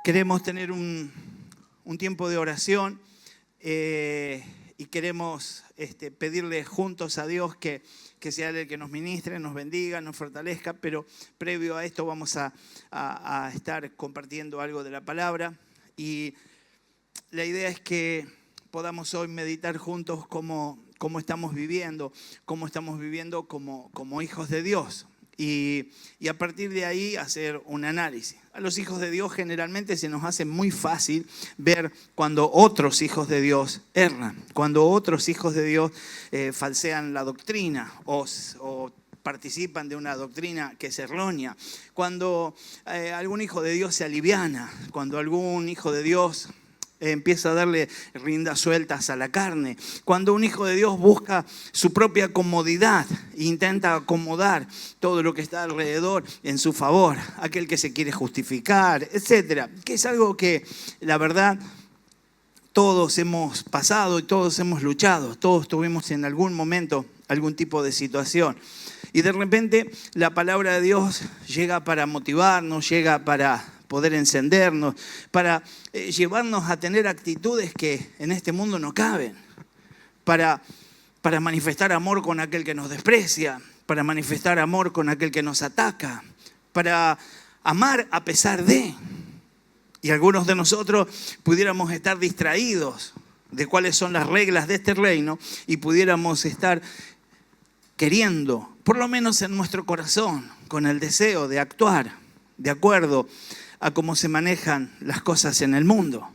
Queremos tener un tiempo de oración y queremos pedirle juntos a Dios que sea Él el que nos ministre, nos bendiga, nos fortalezca, pero previo a esto vamos a estar compartiendo algo de la palabra y la idea es que podamos hoy meditar juntos cómo estamos viviendo como hijos de Dios. Y a partir de ahí hacer un análisis. A los hijos de Dios generalmente se nos hace muy fácil ver cuando otros hijos de Dios erran, cuando otros hijos de Dios falsean la doctrina o participan de una doctrina que es errónea, cuando algún hijo de Dios se aliviana, cuando algún hijo de Dios empieza a darle riendas sueltas a la carne. Cuando un hijo de Dios busca su propia comodidad e intenta acomodar todo lo que está alrededor en su favor, aquel que se quiere justificar, etcétera, que es algo que la verdad todos hemos pasado y todos hemos luchado, todos tuvimos en algún momento algún tipo de situación. Y de repente la palabra de Dios llega para motivarnos, llega para poder encendernos, para llevarnos a tener actitudes que en este mundo no caben, para manifestar amor con aquel que nos desprecia, para manifestar amor con aquel que nos ataca, para amar a pesar de. Y algunos de nosotros pudiéramos estar distraídos de cuáles son las reglas de este reino y pudiéramos estar queriendo, por lo menos en nuestro corazón, con el deseo de actuar de acuerdo a cómo se manejan las cosas en el mundo.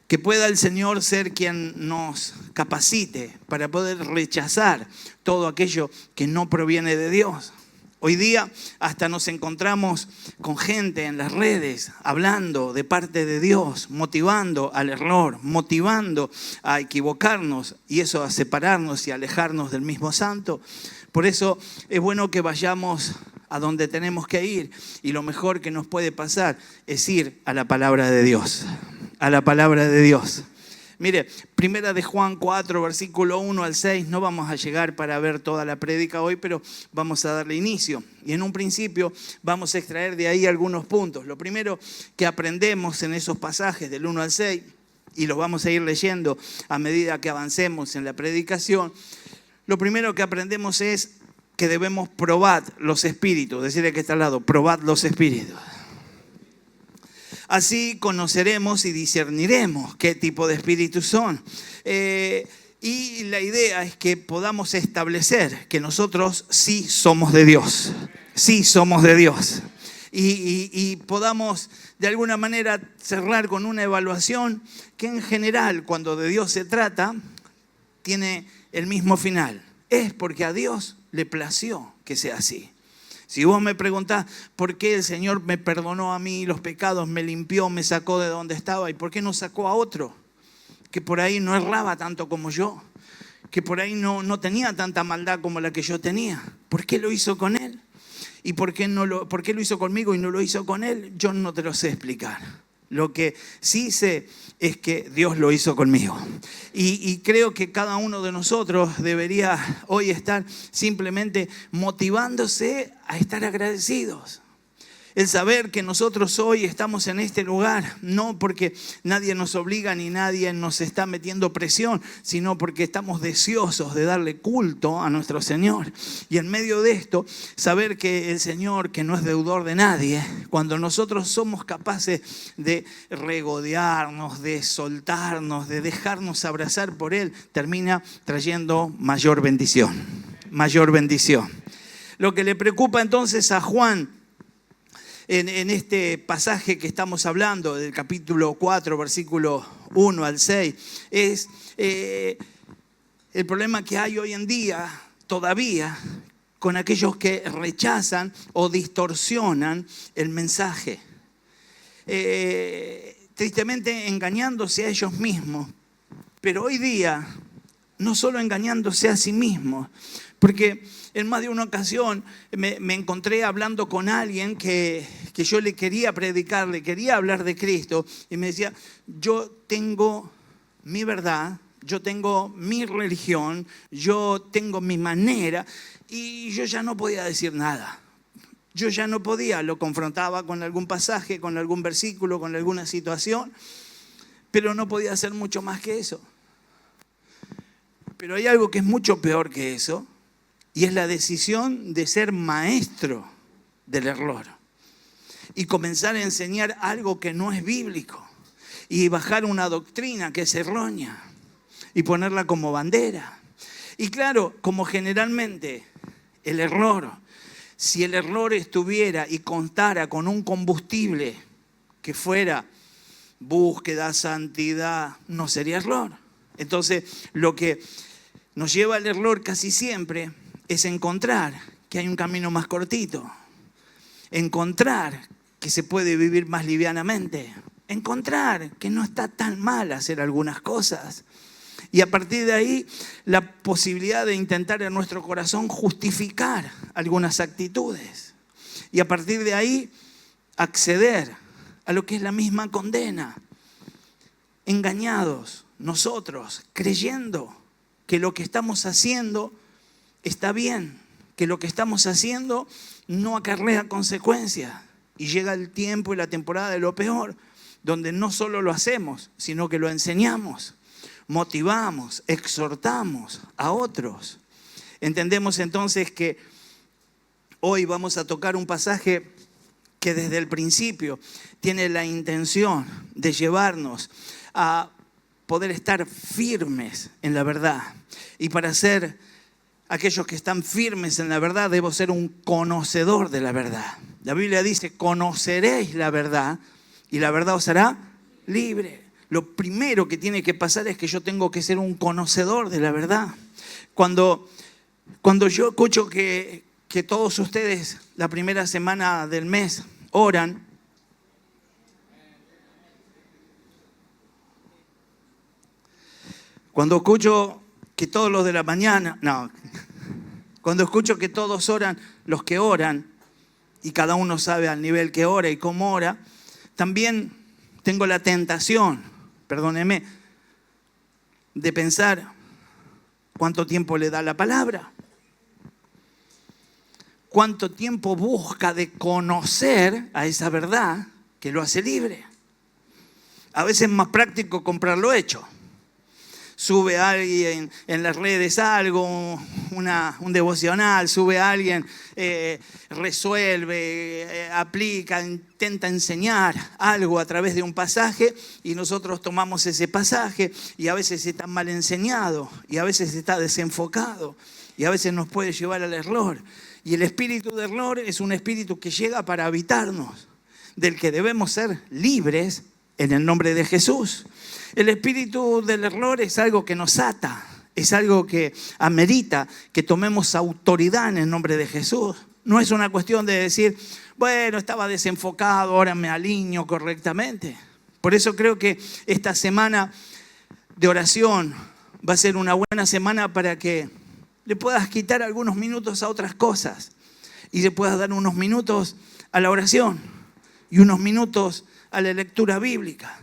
Que pueda el Señor ser quien nos capacite para poder rechazar todo aquello que no proviene de Dios. Hoy día hasta nos encontramos con gente en las redes hablando de parte de Dios, motivando al error, motivando a equivocarnos y eso a separarnos y alejarnos del mismo santo. Por eso es bueno que vayamos a donde tenemos que ir y lo mejor que nos puede pasar es ir a la palabra de Dios, a la palabra de Dios. Mire, primera de Juan 4, versículo 1 al 6, no vamos a llegar para ver toda la prédica hoy, pero vamos a darle inicio. Y en un principio vamos a extraer de ahí algunos puntos. Lo primero que aprendemos en esos pasajes del 1 al 6, y los vamos a ir leyendo a medida que avancemos en la predicación, lo primero que aprendemos es que debemos probar los espíritus. Decirle que está al lado, probad los espíritus. Así conoceremos y discerniremos qué tipo de espíritus son. Y la idea es que podamos establecer que nosotros sí somos de Dios. Sí somos de Dios. Y podamos de alguna manera cerrar con una evaluación que en general cuando de Dios se trata tiene el mismo final. Es porque a Dios le plació que sea así. Si vos me preguntás por qué el Señor me perdonó a mí los pecados, me limpió, me sacó de donde estaba y por qué no sacó a otro que por ahí no erraba tanto como yo, que por ahí no tenía tanta maldad como la que yo tenía, ¿por qué lo hizo con él? ¿Y por qué lo hizo conmigo y no lo hizo con él? Yo no te lo sé explicar. Lo que sí sé es que Dios lo hizo conmigo. Y creo que cada uno de nosotros debería hoy estar simplemente motivándose a estar agradecidos. El saber que nosotros hoy estamos en este lugar, no porque nadie nos obliga ni nadie nos está metiendo presión, sino porque estamos deseosos de darle culto a nuestro Señor. Y en medio de esto, saber que el Señor, que no es deudor de nadie, cuando nosotros somos capaces de regodearnos, de soltarnos, de dejarnos abrazar por Él, termina trayendo mayor bendición. Mayor bendición. Lo que le preocupa entonces a Juan, en este pasaje que estamos hablando, del capítulo 4, versículo 1 al 6, es el problema que hay hoy en día todavía con aquellos que rechazan o distorsionan el mensaje. Tristemente engañándose a ellos mismos, pero hoy día no solo engañándose a sí mismos, porque en más de una ocasión me encontré hablando con alguien que yo le quería predicar, le quería hablar de Cristo y me decía, yo tengo mi verdad, yo tengo mi religión, yo tengo mi manera y yo ya no podía decir nada. Yo ya no podía, lo confrontaba con algún pasaje, con algún versículo, con alguna situación, pero no podía hacer mucho más que eso. Pero hay algo que es mucho peor que eso, y es la decisión de ser maestro del error y comenzar a enseñar algo que no es bíblico y bajar una doctrina que es errónea y ponerla como bandera. Y claro, como generalmente el error, si el error estuviera y contara con un combustible que fuera búsqueda, santidad, no sería error. Entonces, lo que nos lleva al error casi siempre es encontrar que hay un camino más cortito, encontrar que se puede vivir más livianamente, encontrar que no está tan mal hacer algunas cosas. Y a partir de ahí, la posibilidad de intentar en nuestro corazón justificar algunas actitudes. Y a partir de ahí, acceder a lo que es la misma condena. Engañados nosotros, creyendo que lo que estamos haciendo está bien, que lo que estamos haciendo no acarrea consecuencias. Y llega el tiempo y la temporada de lo peor, donde no solo lo hacemos, sino que lo enseñamos, motivamos, exhortamos a otros. Entendemos entonces que hoy vamos a tocar un pasaje que desde el principio tiene la intención de llevarnos a poder estar firmes en la verdad. Y para ser aquellos que están firmes en la verdad, debo ser un conocedor de la verdad. La Biblia dice, conoceréis la verdad y la verdad os hará libre. Lo primero que tiene que pasar es que yo tengo que ser un conocedor de la verdad. Cuando yo escucho que todos ustedes la primera semana del mes oran, cuando escucho que todos los de la mañana, cuando escucho que todos oran, los que oran, y cada uno sabe al nivel que ora y cómo ora, también tengo la tentación, perdóneme, de pensar cuánto tiempo le da la palabra, cuánto tiempo busca de conocer a esa verdad que lo hace libre. A veces es más práctico comprarlo hecho. Sube alguien en las redes algo, un devocional, sube alguien, resuelve, aplica, intenta enseñar algo a través de un pasaje y nosotros tomamos ese pasaje y a veces está mal enseñado y a veces está desenfocado y a veces nos puede llevar al error. Y el espíritu de error es un espíritu que llega para habitarnos, del que debemos ser libres en el nombre de Jesús. El espíritu del error es algo que nos ata, es algo que amerita que tomemos autoridad en el nombre de Jesús. No es una cuestión de decir, bueno, estaba desenfocado, ahora me alineo correctamente. Por eso creo que esta semana de oración va a ser una buena semana para que le puedas quitar algunos minutos a otras cosas y le puedas dar unos minutos a la oración y unos minutos a la lectura bíblica.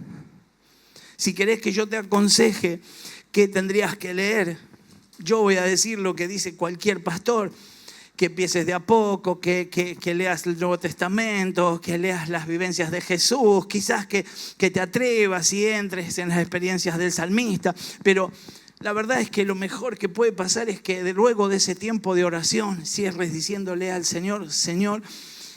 Si querés que yo te aconseje qué tendrías que leer, yo voy a decir lo que dice cualquier pastor, que empieces de a poco, que leas el Nuevo Testamento, que leas las vivencias de Jesús, quizás que te atrevas y entres en las experiencias del salmista, pero la verdad es que lo mejor que puede pasar es que luego de ese tiempo de oración cierres diciéndole al Señor, Señor,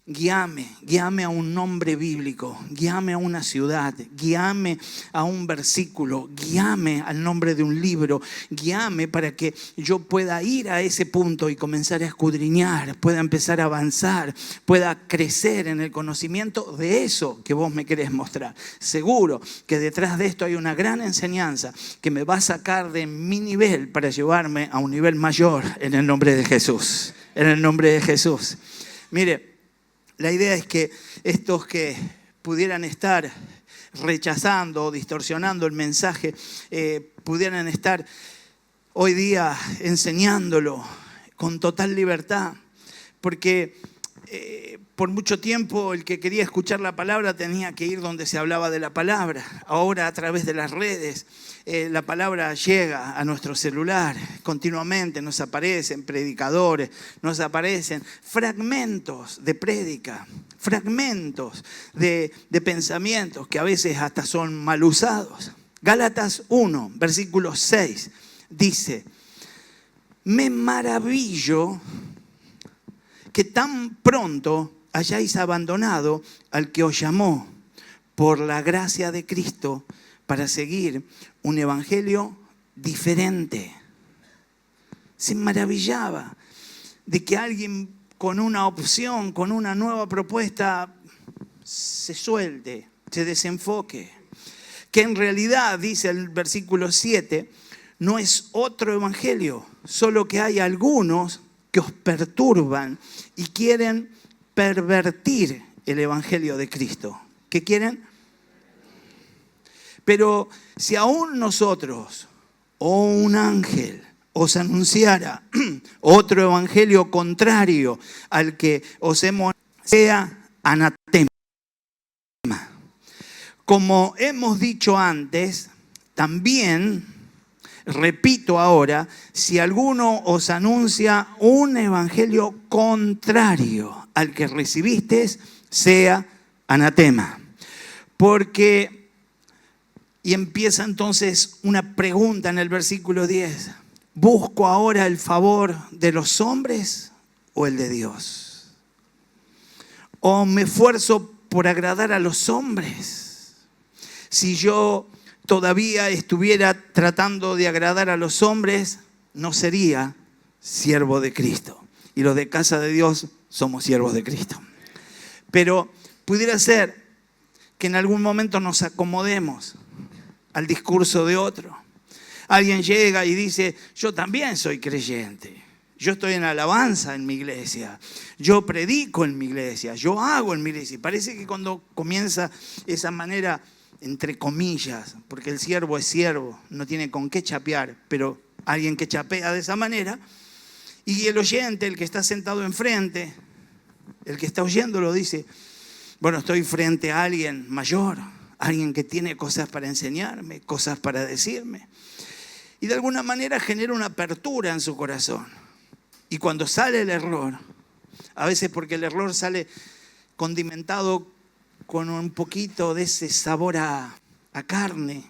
guíame a un nombre bíblico, guíame a una ciudad, guíame a un versículo, guíame al nombre de un libro, guíame para que yo pueda ir a ese punto y comenzar a escudriñar, pueda empezar a avanzar, pueda crecer en el conocimiento de eso que vos me querés mostrar. Seguro que detrás de esto hay una gran enseñanza que me va a sacar de mi nivel para llevarme a un nivel mayor en el nombre de Jesús, en el nombre de Jesús. Mire, la idea es que estos que pudieran estar rechazando o distorsionando el mensaje, pudieran estar hoy día enseñándolo con total libertad. Porque por mucho tiempo el que quería escuchar la palabra tenía que ir donde se hablaba de la palabra. Ahora a través de las redes la palabra llega a nuestro celular continuamente, nos aparecen predicadores, nos aparecen fragmentos de prédica, fragmentos de pensamientos que a veces hasta son mal usados. Gálatas 1, versículo 6 dice: me maravillo que tan pronto hayáis abandonado al que os llamó por la gracia de Cristo para seguir un evangelio diferente. Se maravillaba de que alguien con una opción, con una nueva propuesta, se suelte, se desenfoque. Que en realidad, dice el versículo 7, no es otro evangelio, solo que hay algunos que os perturban y quieren pervertir el evangelio de Cristo. ¿Qué quieren? Pero si aún nosotros o un ángel os anunciara otro evangelio contrario al que os hemos, sea anatema. Como hemos dicho antes, también repito ahora, si alguno os anuncia un evangelio contrario al que recibisteis, sea anatema. Porque, y empieza entonces una pregunta en el versículo 10. ¿Busco ahora el favor de los hombres o el de Dios? ¿O me esfuerzo por agradar a los hombres? Si yo todavía estuviera tratando de agradar a los hombres, no sería siervo de Cristo. Y los de casa de Dios somos siervos de Cristo. Pero pudiera ser que en algún momento nos acomodemos al discurso de otro. Alguien llega y dice: yo también soy creyente. Yo estoy en alabanza en mi iglesia. Yo predico en mi iglesia. Yo hago en mi iglesia. Y parece que cuando comienza esa manera, entre comillas, porque el siervo es siervo, no tiene con qué chapear, pero alguien que chapea de esa manera, y el oyente, el que está sentado enfrente, el que está oyéndolo, dice: bueno, estoy frente a alguien mayor, alguien que tiene cosas para enseñarme, cosas para decirme. Y de alguna manera genera una apertura en su corazón. Y cuando sale el error, a veces porque el error sale condimentado con un poquito de ese sabor a carne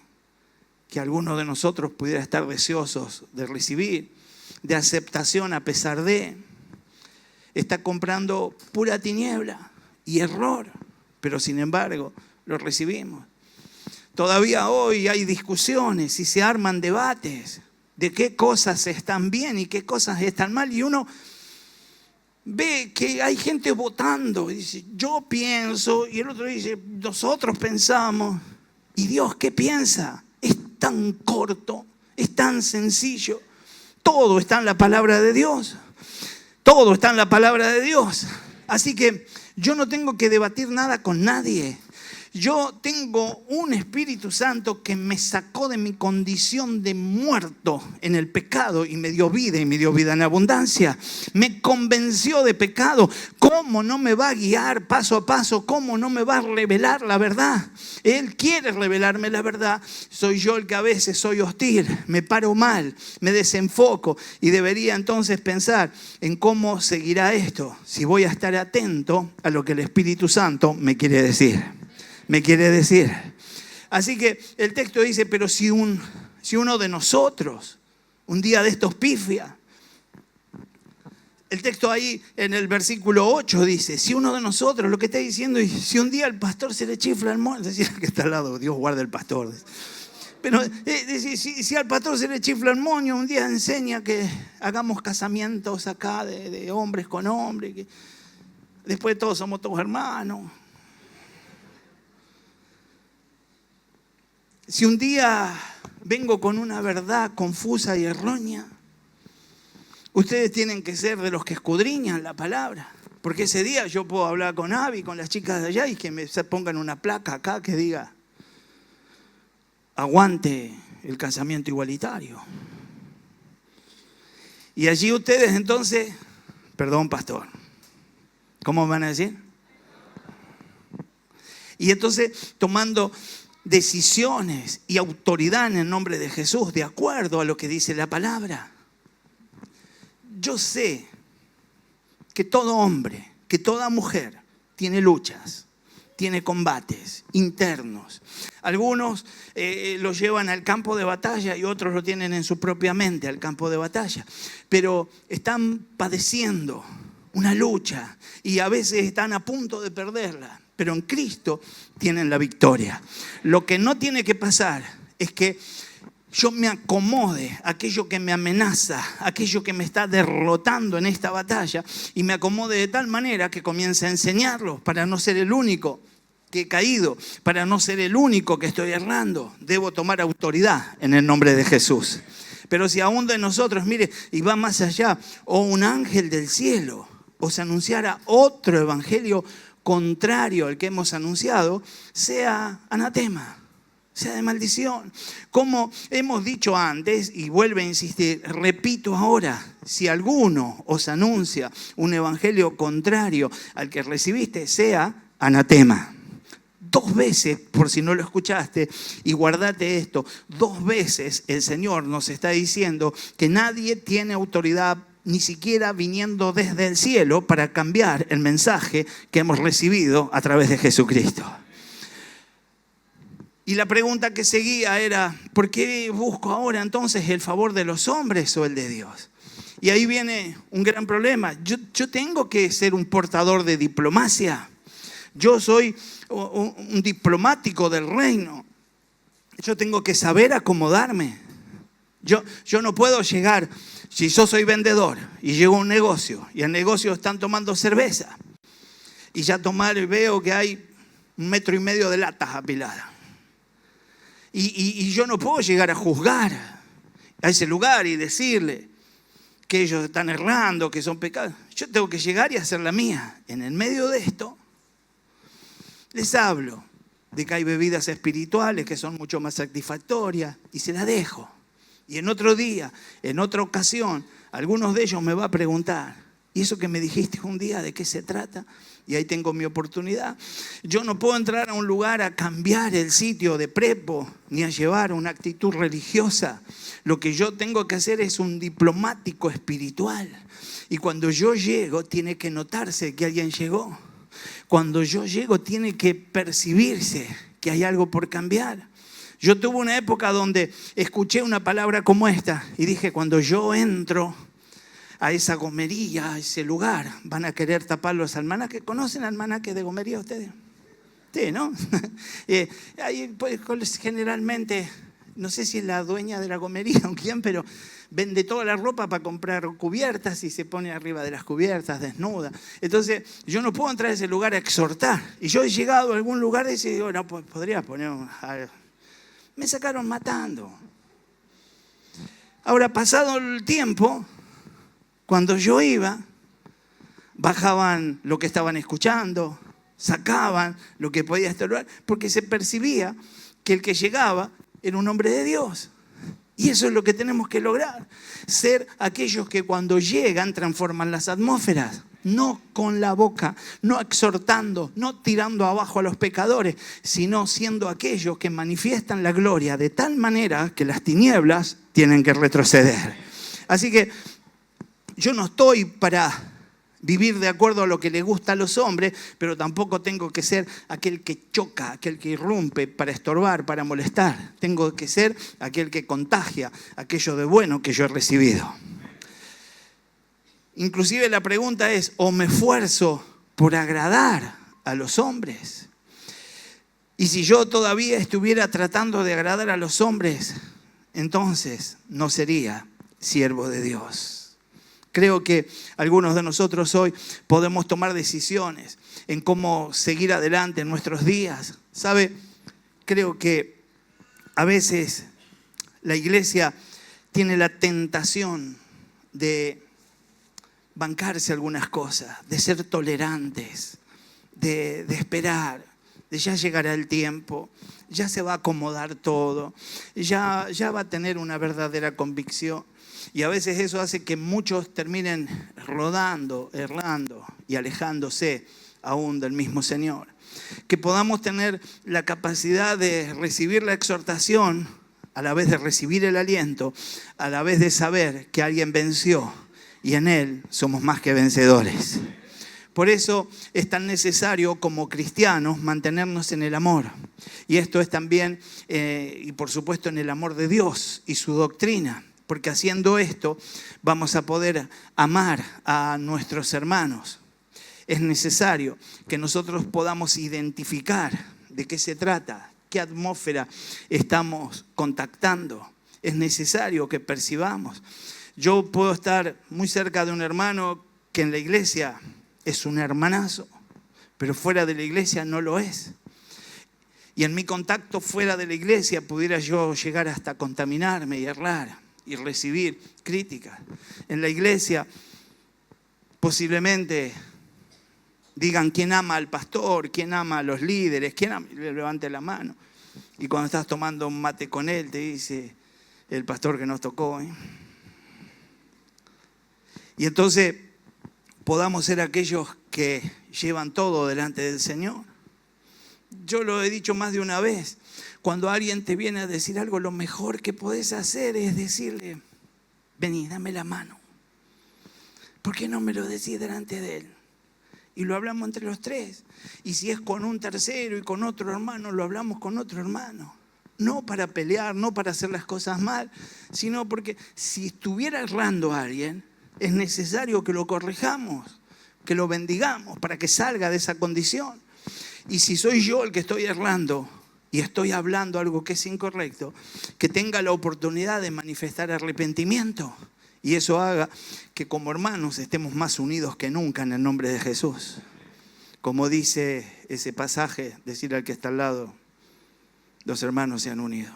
que algunos de nosotros pudiera estar deseosos de recibir, de aceptación a pesar de, está comprando pura tiniebla y error, pero sin embargo lo recibimos. Todavía hoy hay discusiones y se arman debates de qué cosas están bien y qué cosas están mal, y uno ve que hay gente votando y dice: yo pienso, y el otro dice: nosotros pensamos. ¿Y Dios qué piensa? Es tan corto, es tan sencillo. Todo está en la palabra de Dios. Todo está en la palabra de Dios. Así que yo no tengo que debatir nada con nadie. Yo tengo un Espíritu Santo que me sacó de mi condición de muerto en el pecado y me dio vida, y me dio vida en abundancia. Me convenció de pecado. ¿Cómo no me va a guiar paso a paso? ¿Cómo no me va a revelar la verdad? Él quiere revelarme la verdad. Soy yo el que a veces soy hostil, me paro mal, me desenfoco, y debería entonces pensar en cómo seguirá esto, si voy a estar atento a lo que el Espíritu Santo me quiere decir. Así que el texto dice: pero si uno de nosotros un día de estos pifia. El texto ahí en el versículo 8 dice: si uno de nosotros, lo que está diciendo, y si un día al pastor se le chifla el moño, decía que está al lado, Dios guarda el pastor. Pero si al pastor se le chifla el moño, un día enseña que hagamos casamientos acá de hombres con hombres, que después todos somos todos hermanos. Si un día vengo con una verdad confusa y errónea, ustedes tienen que ser de los que escudriñan la palabra. Porque ese día yo puedo hablar con Abby, con las chicas de allá, y que me pongan una placa acá que diga: aguante el casamiento igualitario. Y allí ustedes entonces: perdón, pastor, ¿Cómo van a decir? Y entonces tomando decisiones y autoridad en el nombre de Jesús, de acuerdo a lo que dice la palabra. Yo sé que todo hombre, que toda mujer tiene luchas, tiene combates internos. Algunos los llevan al campo de batalla y otros lo tienen en su propia mente, al campo de batalla. Pero están padeciendo una lucha y a veces están a punto de perderla. Pero en Cristo tienen la victoria. Lo que no tiene que pasar es que yo me acomode a aquello que me amenaza, aquello que me está derrotando en esta batalla, y me acomode de tal manera que comience a enseñarlo para no ser el único que he caído, para no ser el único que estoy errando. Debo tomar autoridad en el nombre de Jesús. Pero si aún de nosotros, mire, y va más allá, o un ángel del cielo os anunciara otro evangelio contrario al que hemos anunciado, sea anatema, sea de maldición. Como hemos dicho antes, y vuelve a insistir, repito ahora, si alguno os anuncia un evangelio contrario al que recibiste, sea anatema. 2 veces, por si no lo escuchaste, y guardate esto, 2 veces el Señor nos está diciendo que nadie tiene autoridad, ni siquiera viniendo desde el cielo, para cambiar el mensaje que hemos recibido a través de Jesucristo. Y la pregunta que seguía era, ¿por qué busco ahora entonces el favor de los hombres o el de Dios? Y ahí viene un gran problema. Yo tengo que ser un portador de diplomacia. Yo soy un diplomático del reino. Yo tengo que saber acomodarme. Yo no puedo llegar, si yo soy vendedor y llego a un negocio y al negocio están tomando cerveza y ya tomar y veo que hay 1,5 metros de latas apiladas. Y yo no puedo llegar a juzgar a ese lugar y decirle que ellos están errando, que son pecados. Yo tengo que llegar y hacer la mía. En el medio de esto, les hablo de que hay bebidas espirituales que son mucho más satisfactorias y se las dejo. Y en otro día, en otra ocasión, algunos de ellos me va a preguntar, ¿y eso que me dijiste un día de qué se trata? Y ahí tengo mi oportunidad. Yo no puedo entrar a un lugar a cambiar el sitio de prepo, ni a llevar una actitud religiosa. Lo que yo tengo que hacer es un diplomático espiritual. Y cuando yo llego, tiene que notarse que alguien llegó. Cuando yo llego, tiene que percibirse que hay algo por cambiar. Yo tuve una época donde escuché una palabra como esta y dije, cuando yo entro a esa gomería, a ese lugar, van a querer tapar los almanaques. ¿Conocen almanaques de gomería ustedes? Sí, ¿no? Ahí, pues, generalmente, no sé si es la dueña de la gomería o quién, pero vende toda la ropa para comprar cubiertas y se pone arriba de las cubiertas desnuda. Entonces, yo no puedo entrar a ese lugar a exhortar. Y yo he llegado a algún lugar y digo, no, pues podría poner... Me sacaron matando. Ahora, pasado el tiempo, cuando yo iba, bajaban lo que estaban escuchando, sacaban lo que podía estorbar, porque se percibía que el que llegaba era un hombre de Dios. Y eso es lo que tenemos que lograr, ser aquellos que cuando llegan transforman las atmósferas. No con la boca, no exhortando, no tirando abajo a los pecadores, sino siendo aquellos que manifiestan la gloria de tal manera que las tinieblas tienen que retroceder. Así que yo no estoy para vivir de acuerdo a lo que le gusta a los hombres, pero tampoco tengo que ser aquel que choca, aquel que irrumpe para estorbar, para molestar. Tengo que ser aquel que contagia aquello de bueno que yo he recibido. Inclusive la pregunta es, ¿o me esfuerzo por agradar a los hombres? Y si yo todavía estuviera tratando de agradar a los hombres, entonces no sería siervo de Dios. Creo que algunos de nosotros hoy podemos tomar decisiones en cómo seguir adelante en nuestros días. ¿Sabe? Creo que a veces la iglesia tiene la tentación de bancarse algunas cosas, de ser tolerantes, de esperar, de ya llegará el tiempo, ya se va a acomodar todo, ya va a tener una verdadera convicción. Y a veces eso hace que muchos terminen rodando, errando y alejándose aún del mismo Señor. Que podamos tener la capacidad de recibir la exhortación, a la vez de recibir el aliento, a la vez de saber que alguien venció y en Él somos más que vencedores. Por eso es tan necesario como cristianos mantenernos en el amor. Y esto es también, y por supuesto, en el amor de Dios y su doctrina. Porque haciendo esto vamos a poder amar a nuestros hermanos. Es necesario que nosotros podamos identificar de qué se trata, qué atmósfera estamos contactando. Es necesario que percibamos. Yo puedo estar muy cerca de un hermano que en la iglesia es un hermanazo, pero fuera de la iglesia no lo es. Y en mi contacto fuera de la iglesia pudiera yo llegar hasta contaminarme y errar y recibir críticas. En la iglesia posiblemente digan quién ama al pastor, quién ama a los líderes, quién ama, levante la mano. Y cuando estás tomando un mate con él te dice el pastor que nos tocó. Y entonces podamos ser aquellos que llevan todo delante del Señor. Yo lo he dicho más de una vez. Cuando alguien te viene a decir algo, lo mejor que podés hacer es decirle: vení, dame la mano. ¿Por qué no me lo decís delante de él? Y lo hablamos entre los tres. Y si es con un tercero y con otro hermano, lo hablamos con otro hermano. No para pelear, no para hacer las cosas mal, sino porque si estuviera errando a alguien, es necesario que lo corrijamos, que lo bendigamos para que salga de esa condición. Y si soy yo el que estoy errando y estoy hablando algo que es incorrecto, que tenga la oportunidad de manifestar arrepentimiento. Y eso haga que como hermanos estemos más unidos que nunca en el nombre de Jesús. Como dice ese pasaje, decir al que está al lado: los hermanos se han unido.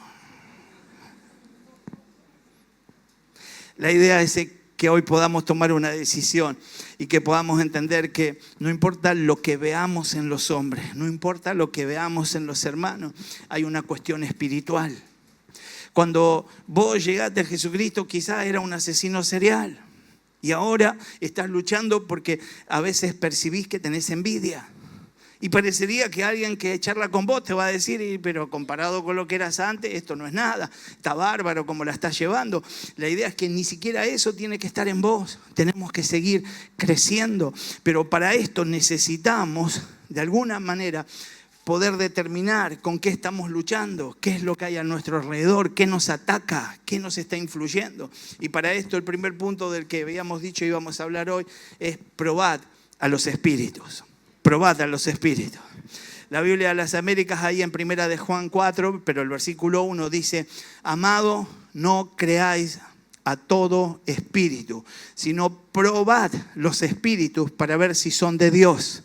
La idea es que hoy podamos tomar una decisión y que podamos entender que no importa lo que veamos en los hombres, no importa lo que veamos en los hermanos, hay una cuestión espiritual. Cuando vos llegaste a Jesucristo, quizás era un asesino serial y ahora estás luchando porque a veces percibís que tenés envidia. Y parecería que alguien que charla con vos te va a decir: pero comparado con lo que eras antes, esto no es nada, está bárbaro como la estás llevando. La idea es que ni siquiera eso tiene que estar en vos. Tenemos que seguir creciendo. Pero para esto necesitamos, de alguna manera, poder determinar con qué estamos luchando, qué es lo que hay a nuestro alrededor, qué nos ataca, qué nos está influyendo. Y para esto el primer punto del que habíamos dicho íbamos a hablar hoy es: probad a los espíritus. Probad a los espíritus. La Biblia de las Américas, ahí en 1 de Juan 4, pero el versículo 1 dice: amado, no creáis a todo espíritu, sino probad los espíritus para ver si son de Dios,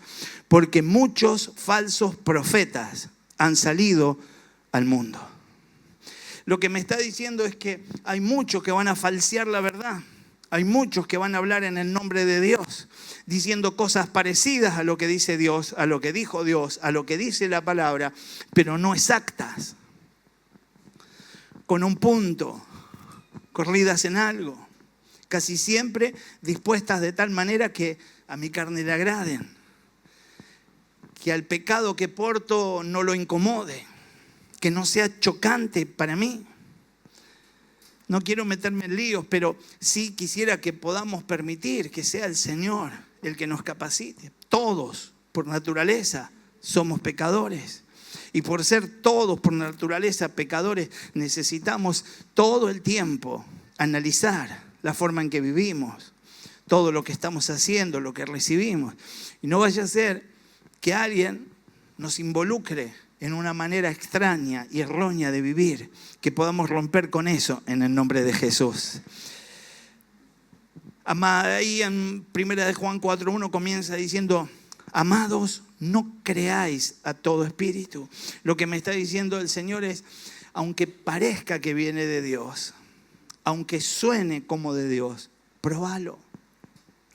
porque muchos falsos profetas han salido al mundo. Lo que me está diciendo es que hay muchos que van a falsear la verdad. Hay muchos que van a hablar en el nombre de Dios, diciendo cosas parecidas a lo que dice Dios, a lo que dijo Dios, a lo que dice la palabra, pero no exactas, con un punto, corridas en algo, casi siempre dispuestas de tal manera que a mi carne le agraden, que al pecado que porto no lo incomode, que no sea chocante para mí. No quiero meterme en líos, pero sí quisiera que podamos permitir que sea el Señor el que nos capacite. Todos, por naturaleza, somos pecadores. Y por ser todos, por naturaleza, pecadores, necesitamos todo el tiempo analizar la forma en que vivimos, todo lo que estamos haciendo, lo que recibimos. Y no vaya a ser que alguien nos involucre en una manera extraña y errónea de vivir, que podamos romper con eso en el nombre de Jesús. Ahí en 1 de Juan 4:1 comienza diciendo: amados, no creáis a todo espíritu. Lo que me está diciendo el Señor es: aunque parezca que viene de Dios, aunque suene como de Dios, probalo.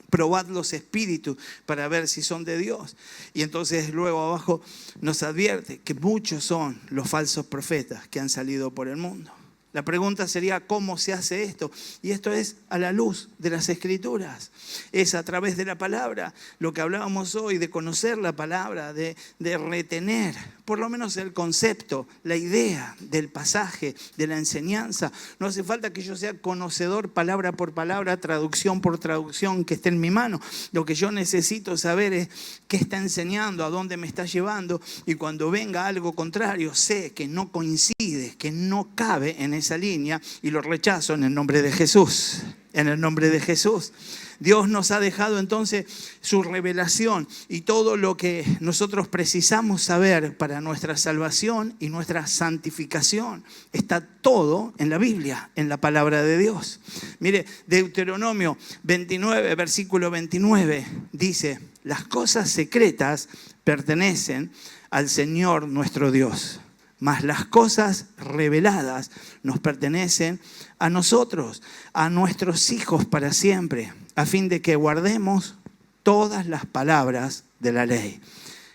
Probad los espíritus para ver si son de Dios. Y entonces luego abajo nos advierte que muchos son los falsos profetas que han salido por el mundo. La pregunta sería, ¿cómo se hace esto? Y esto es a la luz de las Escrituras. Es a través de la palabra, lo que hablábamos hoy, de conocer la palabra, de retener por lo menos el concepto, la idea del pasaje, de la enseñanza. No hace falta que yo sea conocedor palabra por palabra, traducción por traducción que esté en mi mano. Lo que yo necesito saber es qué está enseñando, a dónde me está llevando, y cuando venga algo contrario, sé que no coincide, que no cabe en esa línea, y lo rechazo en el nombre de Jesús. En el nombre de Jesús. Dios nos ha dejado entonces su revelación y todo lo que nosotros precisamos saber para nuestra salvación y nuestra santificación. Está todo en la Biblia, en la palabra de Dios. Mire, Deuteronomio 29, versículo 29, dice: las cosas secretas pertenecen al Señor nuestro Dios, mas las cosas reveladas nos pertenecen a nosotros, a nuestros hijos para siempre, a fin de que guardemos todas las palabras de la ley.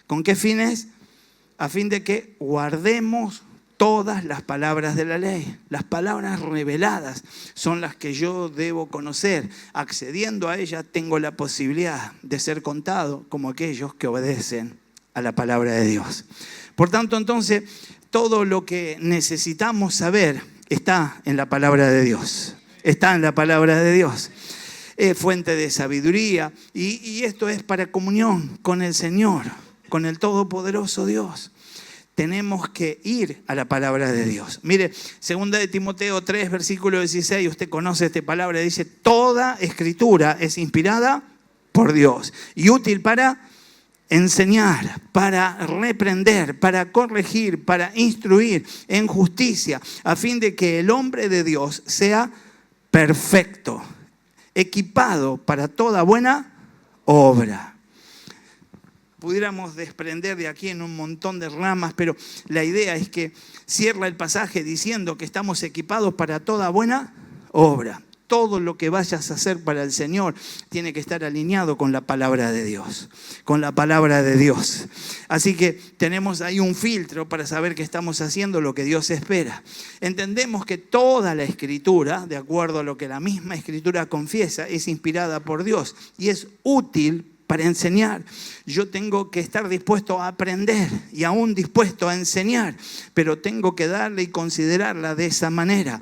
¿Con qué fines? A fin de que guardemos todas las palabras de la ley. Las palabras reveladas son las que yo debo conocer. Accediendo a ellas tengo la posibilidad de ser contado como aquellos que obedecen a la palabra de Dios. Por tanto, entonces, todo lo que necesitamos saber está en la palabra de Dios. Está en la palabra de Dios. Es fuente de sabiduría y esto es para comunión con el Señor, con el Todopoderoso Dios. Tenemos que ir a la palabra de Dios. Mire, 2 de Timoteo 3, versículo 16, usted conoce esta palabra, dice: toda escritura es inspirada por Dios y útil para enseñar, para reprender, para corregir, para instruir en justicia, a fin de que el hombre de Dios sea perfecto, equipado para toda buena obra. Pudiéramos desprender de aquí en un montón de ramas, pero la idea es que cierra el pasaje diciendo que estamos equipados para toda buena obra. Todo lo que vayas a hacer para el Señor tiene que estar alineado con la palabra de Dios, con la palabra de Dios. Así que tenemos ahí un filtro para saber que estamos haciendo lo que Dios espera. Entendemos que toda la Escritura, de acuerdo a lo que la misma Escritura confiesa, es inspirada por Dios y es útil para enseñar. Yo tengo que estar dispuesto a aprender y aún dispuesto a enseñar, pero tengo que darle y considerarla de esa manera.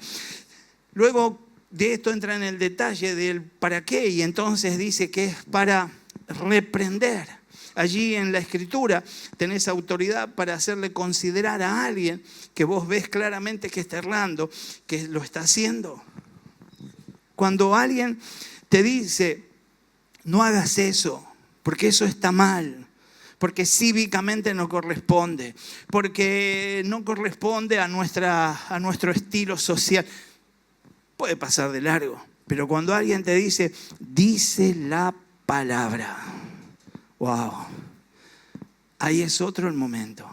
Luego de esto entra en el detalle del para qué, y entonces dice que es para reprender. Allí en la Escritura tenés autoridad para hacerle considerar a alguien que vos ves claramente que está errando, que lo está haciendo. Cuando alguien te dice: no hagas eso, porque eso está mal, porque cívicamente no corresponde, porque no corresponde a nuestro estilo social, puede pasar de largo. Pero cuando alguien te dice: dice la palabra, wow, ahí es otro el momento.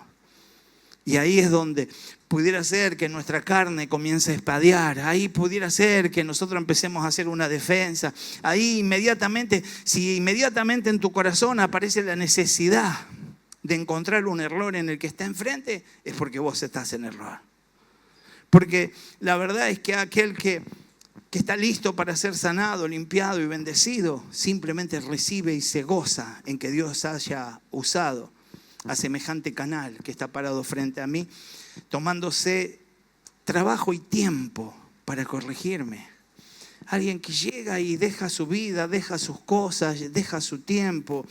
Y ahí es donde pudiera ser que nuestra carne comience a espadear. Ahí pudiera ser que nosotros empecemos a hacer una defensa. Ahí inmediatamente, si inmediatamente en tu corazón aparece la necesidad de encontrar un error en el que está enfrente, es porque vos estás en error. Porque la verdad es que aquel que está listo para ser sanado, limpiado y bendecido, simplemente recibe y se goza en que Dios haya usado a semejante canal que está parado frente a mí, tomándose trabajo y tiempo para corregirme. Alguien que llega y deja su vida, deja sus cosas, deja su tiempo,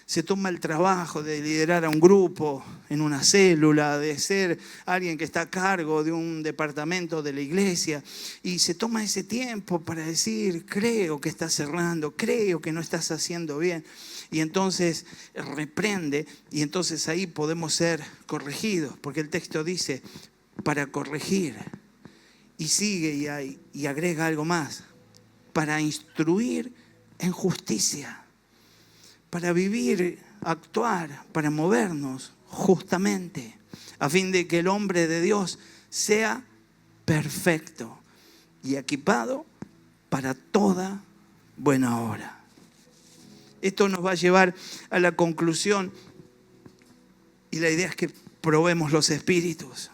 se toma el trabajo de liderar a un grupo en una célula, de ser alguien que está a cargo de un departamento de la iglesia, y se toma ese tiempo para decir: creo que estás errando, creo que no estás haciendo bien. Y entonces reprende, y entonces ahí podemos ser corregidos, porque el texto dice: para corregir. Y sigue y agrega algo más: para instruir en justicia. Para vivir, actuar, para movernos justamente, a fin de que el hombre de Dios sea perfecto y equipado para toda buena obra. Esto nos va a llevar a la conclusión, y la idea es que probemos los espíritus.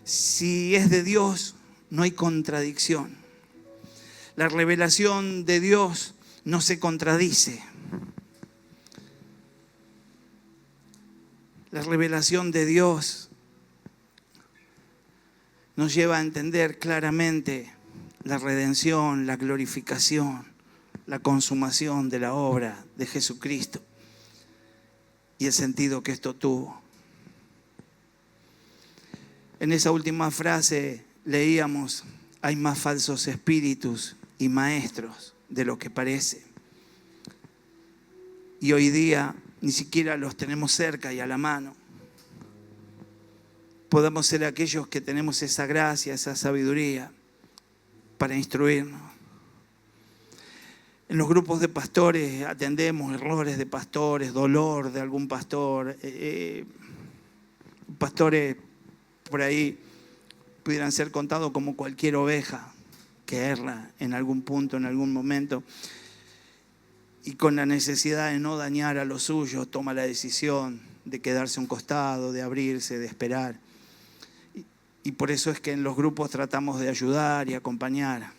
Si es de Dios, no hay contradicción. La revelación de Dios no se contradice. La revelación de Dios nos lleva a entender claramente la redención, la glorificación, la consumación de la obra de Jesucristo y el sentido que esto tuvo. En esa última frase leíamos: hay más falsos espíritus y maestros de lo que parece. Y hoy día ni siquiera los tenemos cerca y a la mano. Podemos ser aquellos que tenemos esa gracia, esa sabiduría para instruirnos. En los grupos de pastores atendemos errores de pastores, dolor de algún pastor. Pastores por ahí pudieran ser contados como cualquier oveja que erra en algún punto, en algún momento, y con la necesidad de no dañar a los suyos toma la decisión de quedarse a un costado, de abrirse, de esperar. Y por eso es que en los grupos tratamos de ayudar y acompañar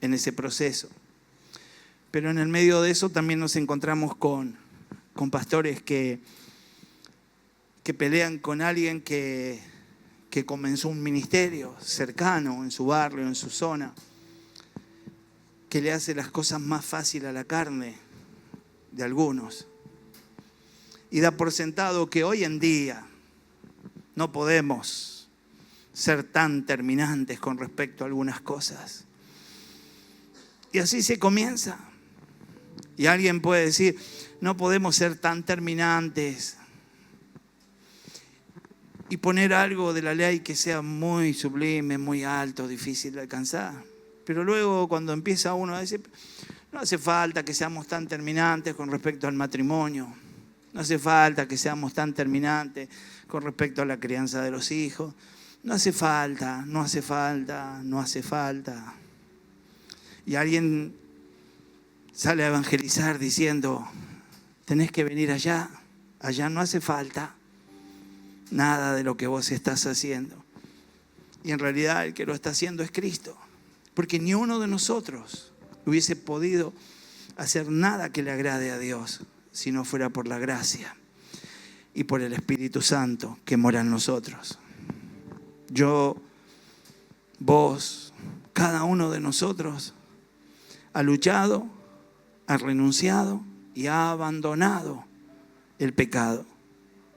en ese proceso. Pero en el medio de eso también nos encontramos con pastores que pelean con alguien que comenzó un ministerio cercano en su barrio, en su zona, que le hace las cosas más fáciles a la carne de algunos. Y da por sentado que hoy en día no podemos ser tan terminantes con respecto a algunas cosas. Y así se comienza. Y alguien puede decir: no podemos ser tan terminantes, y poner algo de la ley que sea muy sublime, muy alto, difícil de alcanzar. Pero luego cuando empieza uno a decir: no hace falta que seamos tan terminantes con respecto al matrimonio, no hace falta que seamos tan terminantes con respecto a la crianza de los hijos, no hace falta, no hace falta, no hace falta. Y alguien sale a evangelizar diciendo: tenés que venir allá, allá no hace falta nada de lo que vos estás haciendo. Y en realidad el que lo está haciendo es Cristo. Porque ni uno de nosotros hubiese podido hacer nada que le agrade a Dios si no fuera por la gracia y por el Espíritu Santo que mora en nosotros. Yo, vos, cada uno de nosotros ha luchado, ha renunciado y ha abandonado el pecado.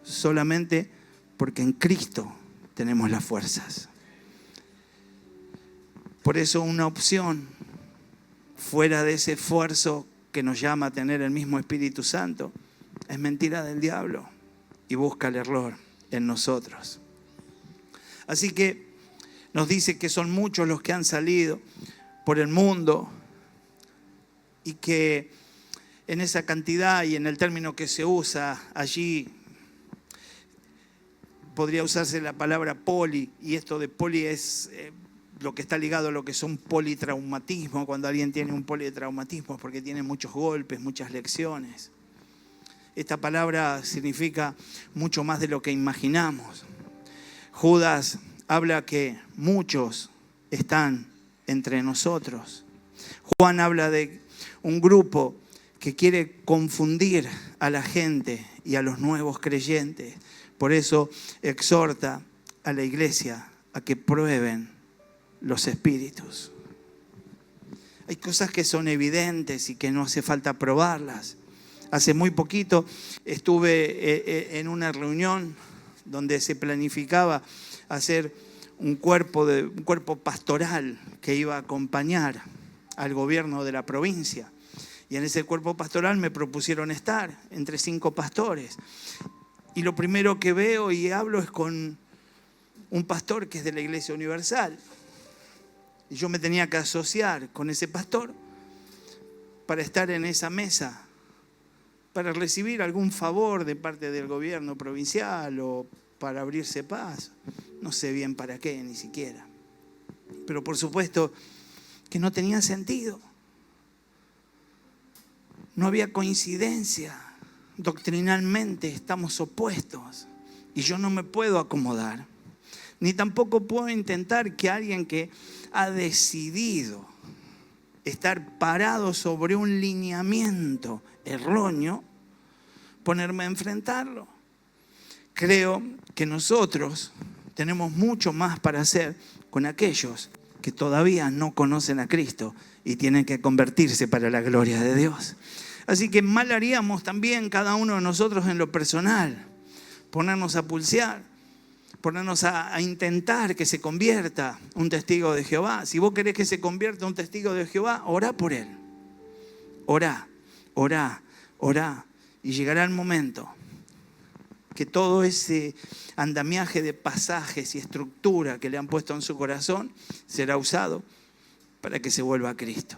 Solamente porque en Cristo tenemos las fuerzas. Por eso una opción fuera de ese esfuerzo que nos llama a tener el mismo Espíritu Santo es mentira del diablo y busca el error en nosotros. Así que nos dice que son muchos los que han salido por el mundo y que en esa cantidad y en el término que se usa allí podría usarse la palabra poli, y esto de poli es lo que está ligado a lo que son politraumatismo. Cuando alguien tiene un politraumatismo es porque tiene muchos golpes, muchas lecciones. Esta palabra significa mucho más de lo que imaginamos. Judas habla que muchos están entre nosotros. Juan habla de un grupo que quiere confundir a la gente y a los nuevos creyentes. Por eso exhorta a la iglesia a que prueben los espíritus. Hay cosas que son evidentes y que no hace falta probarlas. Hace muy poquito estuve en una reunión donde se planificaba hacer un cuerpo pastoral que iba a acompañar al gobierno de la provincia. Y en ese cuerpo pastoral me propusieron estar entre 5 pastores. Y lo primero que veo y hablo es con un pastor que es de la Iglesia Universal. Y yo me tenía que asociar con ese pastor para estar en esa mesa, para recibir algún favor de parte del gobierno provincial o para abrirse paso. No sé bien para qué, ni siquiera. Pero por supuesto que no tenía sentido. No había coincidencia. Doctrinalmente estamos opuestos y yo no me puedo acomodar. ni tampoco puedo intentar que alguien que ha decidido estar parado sobre un lineamiento erróneo, ponerme a enfrentarlo. Creo que nosotros tenemos mucho más para hacer con aquellos que todavía no conocen a Cristo y tienen que convertirse para la gloria de Dios. Así que mal haríamos también cada uno de nosotros en lo personal, ponernos a pulsear, ponernos a intentar que se convierta un testigo de Jehová. Si vos querés que se convierta un testigo de Jehová, orá por él. Orá, orá, orá. Y llegará el momento que todo ese andamiaje de pasajes y estructura que le han puesto en su corazón será usado para que se vuelva a Cristo.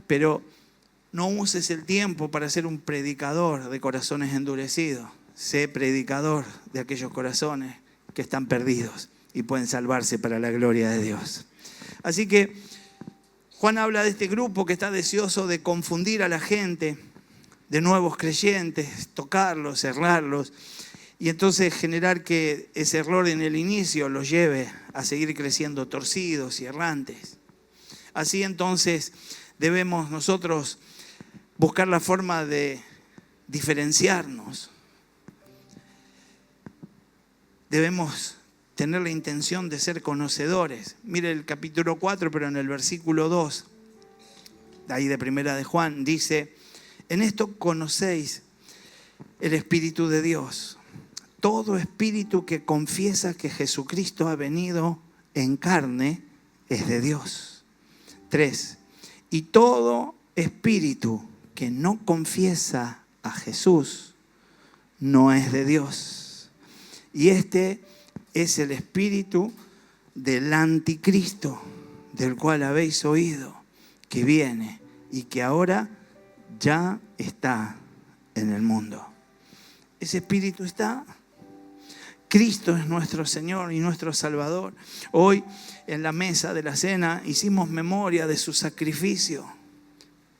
Pero no uses el tiempo para ser un predicador de corazones endurecidos. Sé predicador de aquellos corazones que están perdidos y pueden salvarse para la gloria de Dios. Así que Juan habla de este grupo que está deseoso de confundir a la gente, de nuevos creyentes, tocarlos, cerrarlos, y entonces generar que ese error en el inicio los lleve a seguir creciendo torcidos y errantes. Así entonces debemos nosotros buscar la forma de diferenciarnos. Debemos tener la intención de ser conocedores. Mire el capítulo 4, pero en el versículo 2, ahí de primera de Juan, dice: en esto conocéis el Espíritu de Dios. Todo espíritu que confiesa que Jesucristo ha venido en carne es de Dios. 3. Y todo espíritu que no confiesa a Jesús no es de Dios. Y este es el espíritu del anticristo, del cual habéis oído, que viene y que ahora ya está en el mundo. Ese espíritu está. Cristo es nuestro Señor y nuestro Salvador. Hoy en la mesa de la cena hicimos memoria de su sacrificio.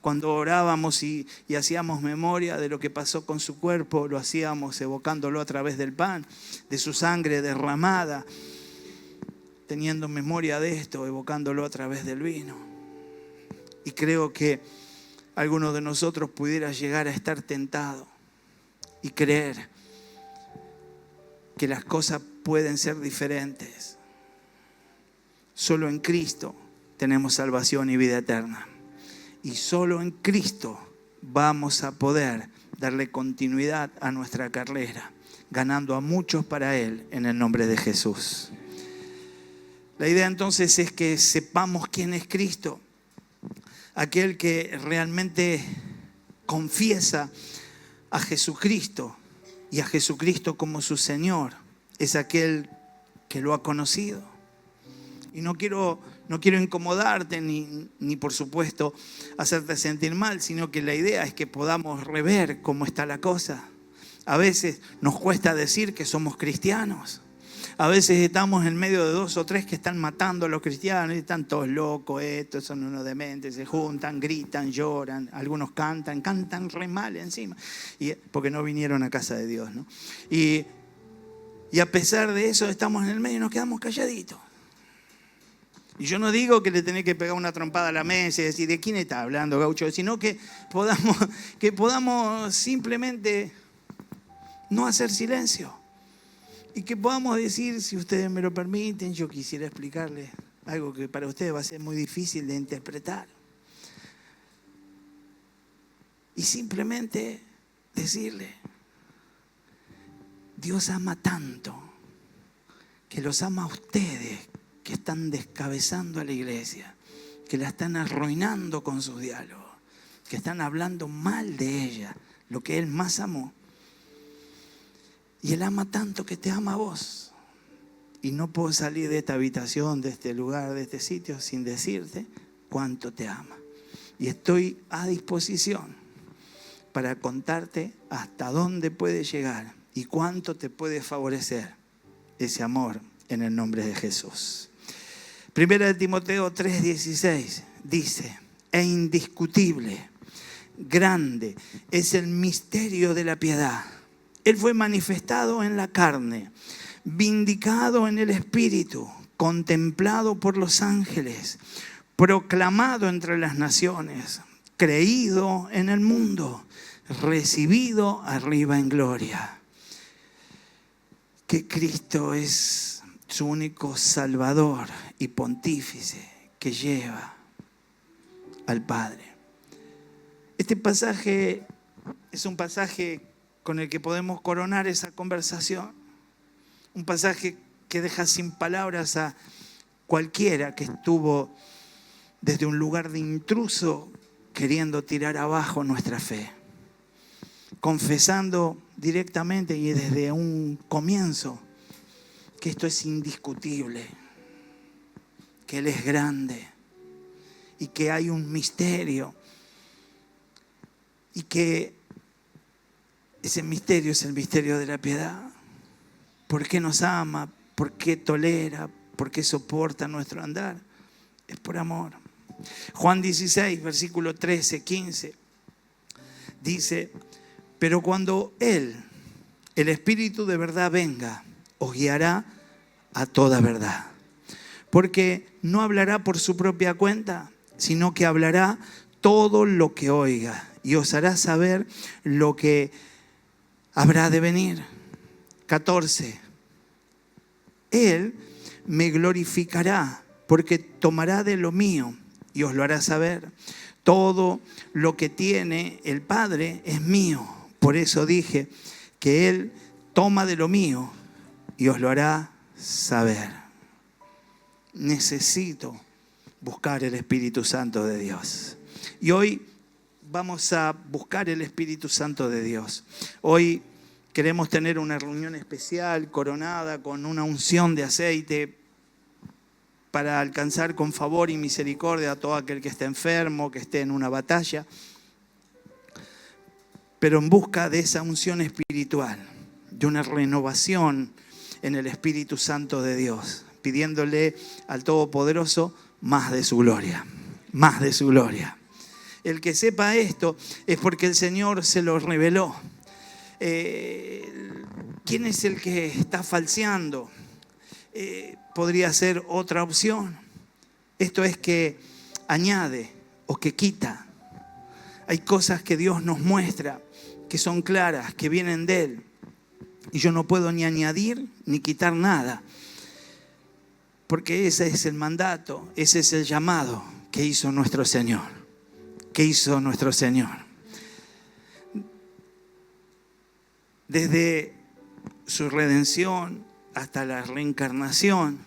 Cuando orábamos y hacíamos memoria de lo que pasó con su cuerpo, lo hacíamos evocándolo a través del pan, de su sangre derramada, teniendo memoria de esto, evocándolo a través del vino. Y creo que alguno de nosotros pudiera llegar a estar tentado y creer que las cosas pueden ser diferentes. Solo en Cristo tenemos salvación y vida eterna. Y solo en Cristo vamos a poder darle continuidad a nuestra carrera, ganando a muchos para Él en el nombre de Jesús. La idea entonces es que sepamos quién es Cristo. Aquel que realmente confiesa a Jesucristo y a Jesucristo como su Señor es aquel que lo ha conocido. Y no quiero incomodarte ni por supuesto hacerte sentir mal, sino que la idea es que podamos rever cómo está la cosa. A veces nos cuesta decir que somos cristianos. A veces estamos en medio de 2 o 3 que están matando a los cristianos y están todos locos, estos son unos dementes, se juntan, gritan, lloran, algunos cantan re mal encima, porque no vinieron a casa de Dios, ¿no? Y a pesar de eso estamos en el medio y nos quedamos calladitos. Y yo no digo que le tenés que pegar una trompada a la mesa y decir, ¿de quién está hablando, gaucho? Sino que podamos simplemente no hacer silencio. Y que podamos decir, si ustedes me lo permiten, yo quisiera explicarles algo que para ustedes va a ser muy difícil de interpretar. Y simplemente decirle, Dios ama tanto, que los ama a ustedes, que están descabezando a la iglesia, que la están arruinando con sus diálogos, que están hablando mal de ella, lo que Él más amó. Y Él ama tanto que te ama a vos. Y no puedo salir de esta habitación, de este lugar, de este sitio, sin decirte cuánto te ama. Y estoy a disposición para contarte hasta dónde puede llegar y cuánto te puede favorecer ese amor en el nombre de Jesús. Primera de Timoteo 3:16 dice, e indiscutible, grande es el misterio de la piedad. Él fue manifestado en la carne, vindicado en el Espíritu, contemplado por los ángeles, proclamado entre las naciones, creído en el mundo, recibido arriba en gloria. Que Cristo es su único Salvador y Pontífice que lleva al Padre. Este pasaje es un pasaje con el que podemos coronar esa conversación. Un pasaje que deja sin palabras a cualquiera que estuvo desde un lugar de intruso queriendo tirar abajo nuestra fe. Confesando directamente y desde un comienzo que esto es indiscutible, que Él es grande y que hay un misterio y que ese misterio es el misterio de la piedad. ¿Por qué nos ama? ¿Por qué tolera? ¿Por qué soporta nuestro andar? Es por amor. Juan 16, versículo 13, 15, dice: pero cuando Él, el Espíritu de verdad, venga, os guiará a toda verdad. Porque no hablará por su propia cuenta, sino que hablará todo lo que oiga y os hará saber lo que habrá de venir. 14. Él me glorificará porque tomará de lo mío y os lo hará saber. Todo lo que tiene el Padre es mío. Por eso dije que Él toma de lo mío y os lo hará saber. Necesito buscar el Espíritu Santo de Dios. Y hoy vamos a buscar el Espíritu Santo de Dios. Hoy queremos tener una reunión especial, coronada con una unción de aceite para alcanzar con favor y misericordia a todo aquel que esté enfermo, que esté en una batalla, pero en busca de esa unción espiritual, de una renovación en el Espíritu Santo de Dios, pidiéndole al Todopoderoso más de su gloria, más de su gloria. El que sepa esto es porque el Señor se lo reveló. ¿Quién es el que está falseando? Podría ser otra opción. Esto es que añade o que quita. Hay cosas que Dios nos muestra que son claras, que vienen de Él. Y yo no puedo ni añadir ni quitar nada. Porque ese es el mandato, ese es el llamado que hizo nuestro Señor. Que hizo nuestro Señor. Desde su redención hasta la reencarnación,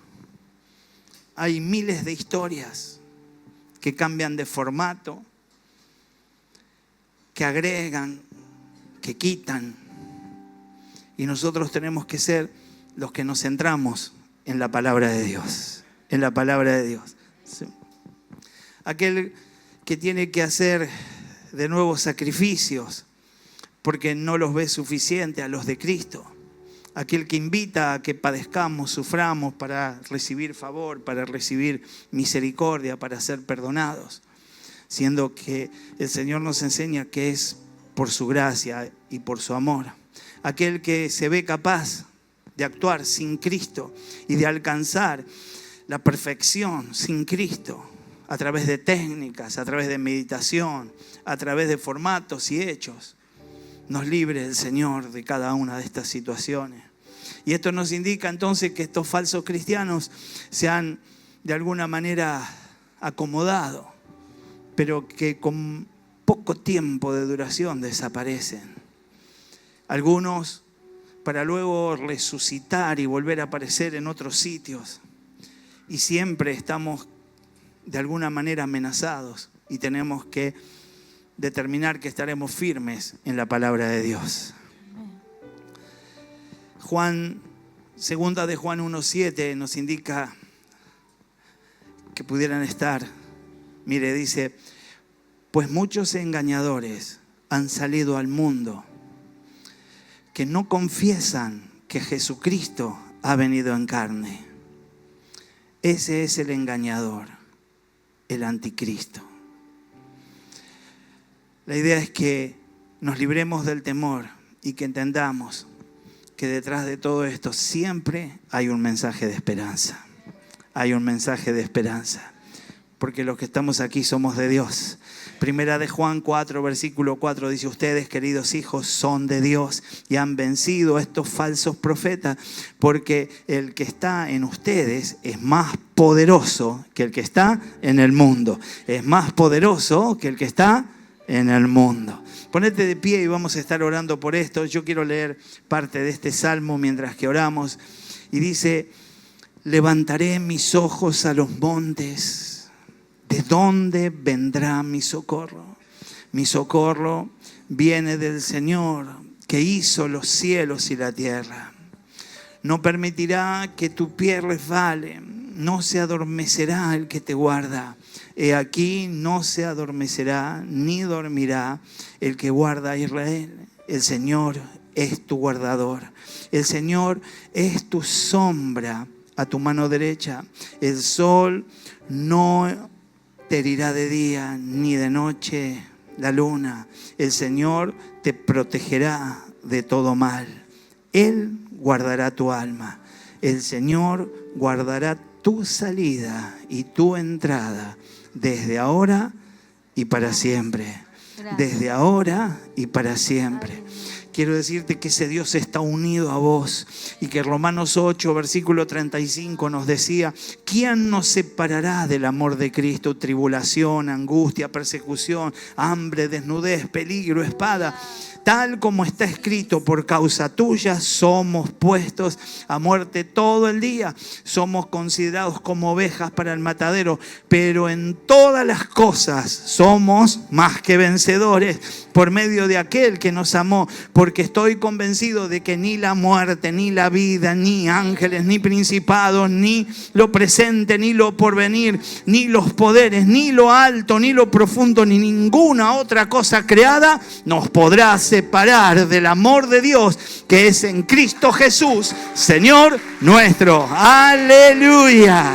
hay miles de historias que cambian de formato, que agregan, que quitan. Y nosotros tenemos que ser los que nos centramos en la palabra de Dios. En la palabra de Dios. Sí. Aquel que tiene que hacer de nuevo sacrificios porque no los ve suficiente a los de Cristo. Aquel que invita a que padezcamos, suframos para recibir favor, para recibir misericordia, para ser perdonados. Siendo que el Señor nos enseña que es por su gracia y por su amor. Aquel que se ve capaz de actuar sin Cristo y de alcanzar la perfección sin Cristo a través de técnicas, a través de meditación, a través de formatos y hechos. Nos libre el Señor de cada una de estas situaciones. Y esto nos indica entonces que estos falsos cristianos se han de alguna manera acomodado, pero que con poco tiempo de duración desaparecen. Algunos para luego resucitar y volver a aparecer en otros sitios. Y siempre estamos de alguna manera amenazados y tenemos que determinar que estaremos firmes en la palabra de Dios. Segunda de Juan 1:7 nos indica que pudieran estar. Mire, dice: pues muchos engañadores han salido al mundo que no confiesan que Jesucristo ha venido en carne. Ese es el engañador, el anticristo. La idea es que nos libremos del temor y que entendamos que detrás de todo esto siempre hay un mensaje de esperanza. Hay un mensaje de esperanza. Porque los que estamos aquí somos de Dios. Primera de Juan 4, versículo 4 dice: ustedes, queridos hijos, son de Dios y han vencido a estos falsos profetas, porque el que está en ustedes es más poderoso que el que está en el mundo. Es más poderoso que el que está en el mundo. Ponete de pie y vamos a estar orando por esto. Yo quiero leer parte de este salmo mientras que oramos. Y dice: levantaré mis ojos a los montes. ¿De dónde vendrá mi socorro? Mi socorro viene del Señor, que hizo los cielos y la tierra. No permitirá que tu pie resbale, no se adormecerá el que te guarda. He aquí, no se adormecerá ni dormirá el que guarda a Israel. El Señor es tu guardador. El Señor es tu sombra a tu mano derecha. El sol no te herirá de día ni de noche la luna. El Señor te protegerá de todo mal. Él guardará tu alma. El Señor guardará tu salida y tu entrada desde ahora y para siempre. Gracias. Desde ahora y para siempre. Aleluya. Quiero decirte que ese Dios está unido a vos y que Romanos 8, versículo 35 nos decía: ¿quién nos separará del amor de Cristo? Tribulación, angustia, persecución, hambre, desnudez, peligro, espada. Tal como está escrito, por causa tuya somos puestos a muerte todo el día. Somos considerados como ovejas para el matadero, pero en todas las cosas somos más que vencedores por medio de aquel que nos amó. Porque estoy convencido de que ni la muerte, ni la vida, ni ángeles, ni principados, ni lo presente, ni lo porvenir, ni los poderes, ni lo alto, ni lo profundo, ni ninguna otra cosa creada nos podrá separar del amor de Dios que es en Cristo Jesús, Señor nuestro. Aleluya.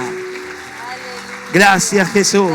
Gracias, Jesús.